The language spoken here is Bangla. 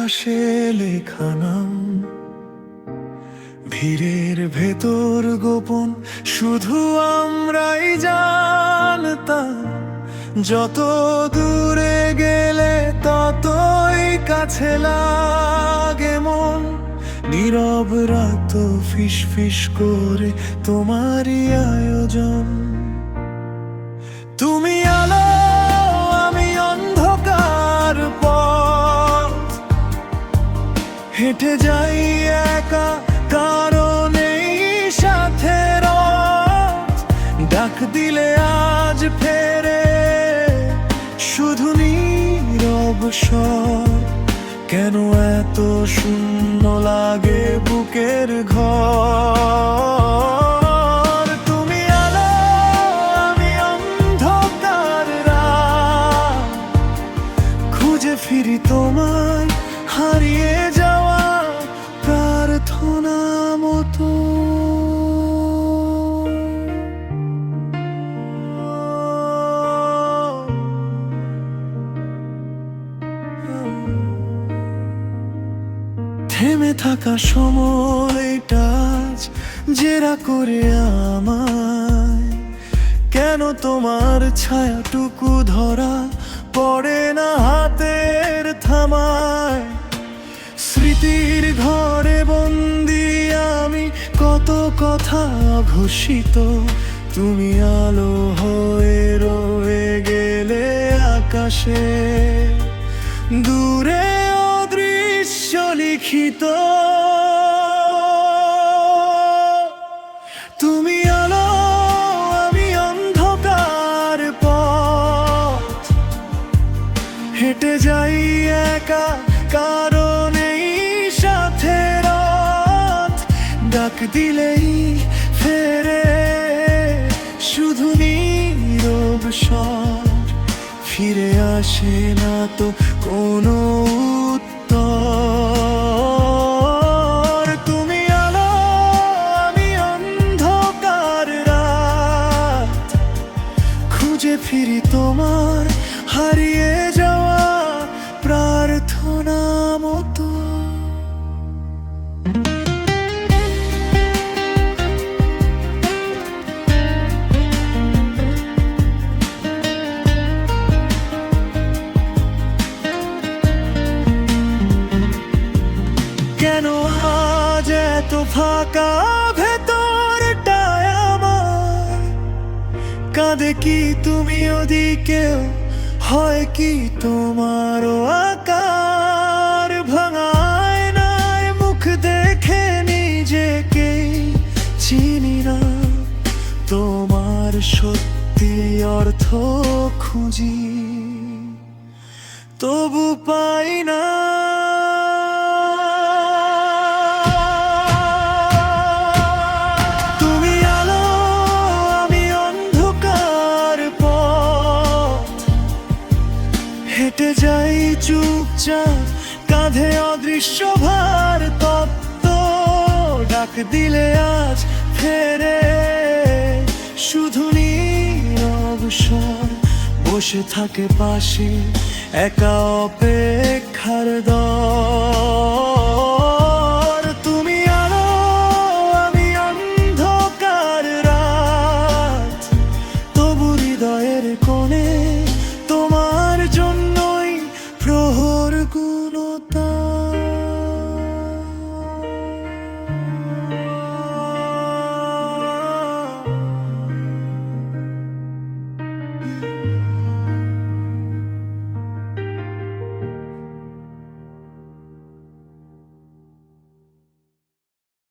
আকাশে লেখা নাম, ভিড়ের ভেতর গোপন শুধু আমরাই জানতাম। যত দূরে গেলে ততই কাছে লাগে মন, নীরব রাত ফিস ফিস করে তোমারই আয়োজন। তুমি আলো, আমি অন্ধকার পথ, হেঁটে যাই একা কারণ এই সাথে রথ। ডাক দিলে আজ ফেরে শুধু নীরব স্বর, কেন এত শূন্য লাগে বুকের ঘর। তুমি আলো, আমি অন্ধকার রাত, খুঁজে ফিরি তোমায় হারিয়ে যাওয়া প্রার্থনা মতো। থেমে থাকা সময়টা জেরা করে আমায়, কেন তোমার ছায়াটুকু ধরা পড়ে না হাতের থামায়। স্মৃতির ঘরে বন্দি আমি, কত কথা ঘোষিত, তুমি আলো হয়ে রয়ে গেলে আকাশে দূরে অদৃশ্য লিখিত। তুমি আলো, আমি অন্ধকার পথ, হেঁটে যাই একা কারণ এই সাথে রথ। ডাক দিলেই ফেরে শুধু নীরব স্বর, ফিরে আসে না তো কোনো উত্তর। তুমি আলো, আমি অন্ধকার রাত, খুঁজে ফিরি তোমার হারিয়ে যাওয়া প্রার্থনা মতো। কেন আজ এত ফাঁকা ভেতরটায় আমার, কাঁদে কি তুমি ওদিকেও, হয় কি তোমারও আকার ভাঙায় নাই। মুখ দেখে নিজেকেই চিনি না, তোমার সত্যি অর্থ খুঁজি তবু পাই না। তুমি আলো, আমি অন্ধকার পথ, হেঁটে যাই চুপচাপ, কাঁধে অদৃশ্য ভার তত্ত্ব। ডাক দিলে আজ ফেরে শুধু নীরব স্বর, বসে থাকে পাশে একা অপেক্ষার দল।